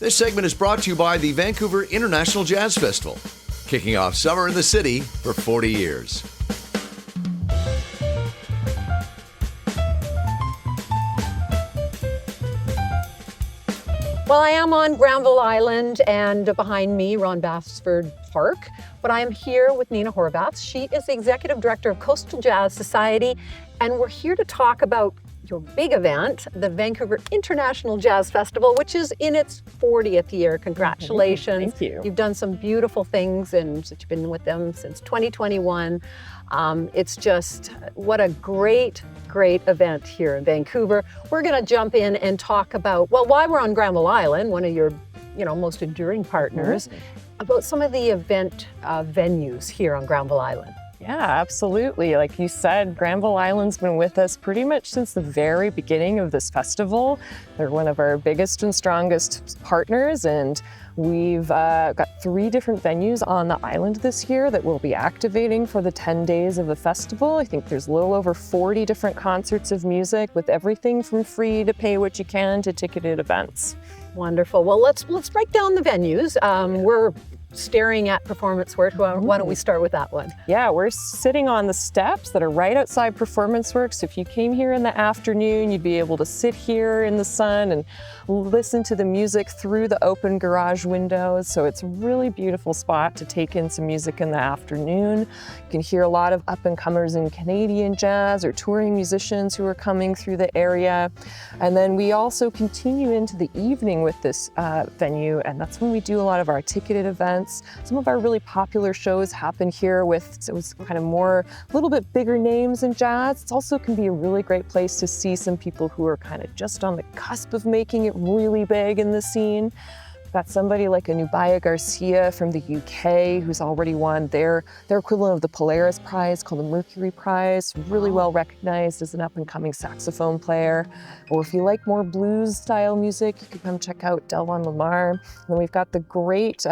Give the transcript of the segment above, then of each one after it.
This segment is brought to you by the Vancouver International Jazz Festival, kicking off summer in the city for 40 years. Well, I am on Granville Island, and behind me, Ron Bassford Park, but I am here with Nina Horvath. She is the Executive Director of Coastal Jazz Society, and we're here to talk about your big event, the Vancouver International Jazz Festival, which is in its 40th year. Congratulations. Thank you. You've done some beautiful things, and you've been with them since 2021. It's just, what a great event here in Vancouver. We're going to jump in and talk about, well, why we're on Granville Island, one of your, most enduring partners, about some of the event venues here on Granville Island. Yeah, absolutely. Like you said, Granville Island's been with us pretty much since the very beginning of this festival. They're one of our biggest and strongest partners, and we've got 3 different venues on the island this year that we'll be activating for the 10 days of the festival. I think there's a little over 40 different concerts of music, with everything from free to pay what you can to ticketed events. Wonderful. Well, let's break down the venues. We're staring at Performance Works. Why don't we start with that one? Yeah, we're sitting on the steps that are right outside Performance Works. If you came here in the afternoon, you'd be able to sit here in the sun and listen to the music through the open garage windows. So it's a really beautiful spot to take in some music in the afternoon. You can hear a lot of up-and-comers in Canadian jazz or touring musicians who are coming through the area. And then we also continue into the evening with this venue, and that's when we do a lot of our ticketed events. Some of our really popular shows happen here with kind of more, a little bit bigger names in jazz. It also can be a really great place to see some people who are kind of just on the cusp of making it really big in the scene. We've got somebody like a Nubia Garcia from the UK who's already won their equivalent of the Polaris Prize called the Mercury Prize, really well recognized as an up-and-coming saxophone player. Or if you like more blues-style music, you can come check out Delon Lamar. And then we've got the great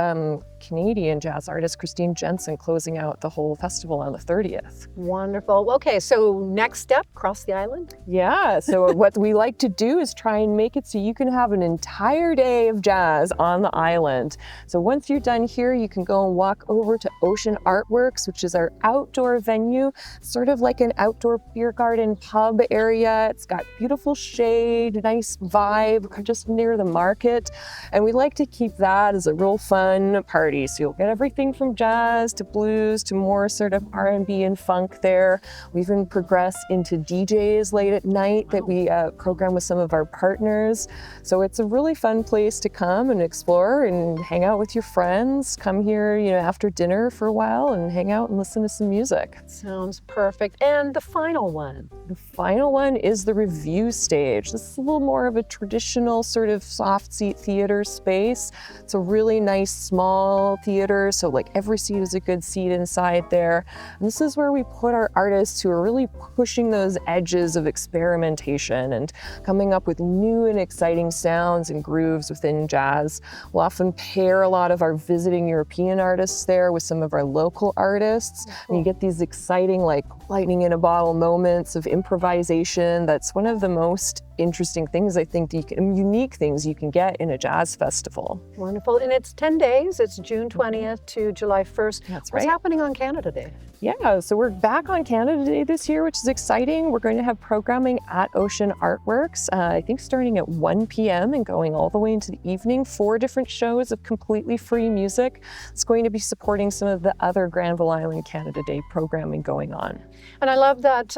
Canadian jazz artist Christine Jensen closing out the whole festival on the 30th. Wonderful. Okay, so next step, cross the island? Yeah, so what we like to do is try and make it so you can have an entire day of jazz on the island. So once you're done here, you can go and walk over to Ocean Artworks, which is our outdoor venue, sort of like an outdoor beer garden pub area. It's got beautiful shade, nice vibe, just near the market. And we like to keep that as a real fun party. So you'll get everything from jazz to blues to more sort of R&B and funk there. We even progress into DJs late at night that we program with some of our partners. So it's a really fun place to come and explore and hang out with your friends. Come here, after dinner for a while and hang out and listen to some music. Sounds perfect. And the final one? The final one is the review stage. This is a little more of a traditional sort of soft seat theater space. It's a really nice small theater, so like every seat is a good seat inside there. And this is where we put our artists who are really pushing those edges of experimentation and coming up with new and exciting sounds and grooves within jazz. We'll often pair a lot of our visiting European artists there with some of our local artists. And you get these exciting, like lightning in a bottle moments of improvisation. That's one of the most interesting things, I think, unique things you can get in a jazz festival. Wonderful. And it's 10 days. It's June 20th to July 1st. That's right. What's happening on Canada Day? Yeah, so we're back on Canada Day this year, which is exciting. We're going to have programming at Ocean Artworks, I think starting at 1 p.m. and going all the way into the evening. 4 different shows of completely free music. It's going to be supporting some of the other Granville Island Canada Day programming going on. And I love that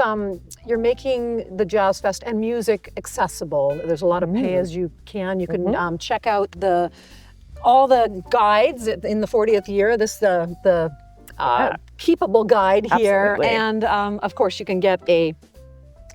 you're making the Jazz Fest and music accessible. There's a lot of pay as you can. You can check out all the guides in the 40th year. This the keepable guide here. Absolutely. And of course you can get a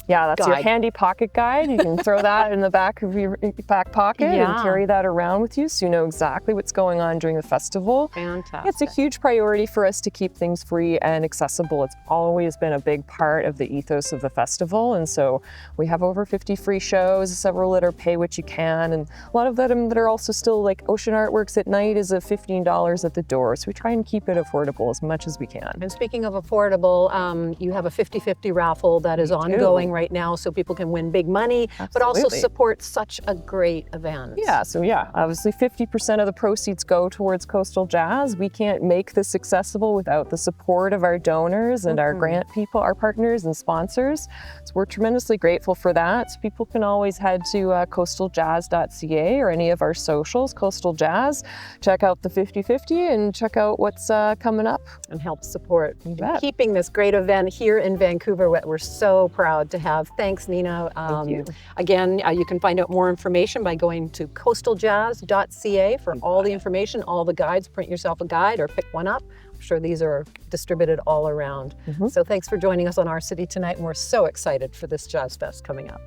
Yeah, that's your guide. handy pocket guide. You can throw that in the back of your back pocket and Yeah. carry that around with you so you know exactly what's going on during the festival. Fantastic. It's a huge priority for us to keep things free and accessible. It's always been a big part of the ethos of the festival. And so we have over 50 free shows, several that are pay what you can, and a lot of them that are also still like Ocean Artworks at night is a $15 at the door. So we try and keep it affordable as much as we can. And speaking of affordable, you have a 50-50 raffle that is ongoing right now so people can win big money, but also Absolutely. support such a great event. Yeah, so obviously 50% of the proceeds go towards Coastal Jazz. We can't make this accessible without the support of our donors and our grant people, our partners and sponsors. So we're tremendously grateful for that. So people can always head to coastaljazz.ca or any of our socials, Coastal Jazz, check out the 50/50 and check out what's coming up. And help support bet. keeping this great event here in Vancouver. We're so proud to have. Thanks, Nina. Thank you. Again, you can find out more information by going to coastaljazz.ca for all the information, all the guides. Print yourself a guide or pick one up. I'm sure these are distributed all around. So thanks for joining us on Our City tonight, and we're so excited for this Jazz Fest coming up.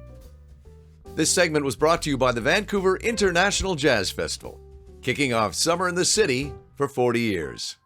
This segment was brought to you by the Vancouver International Jazz Festival, kicking off summer in the city for 40 years.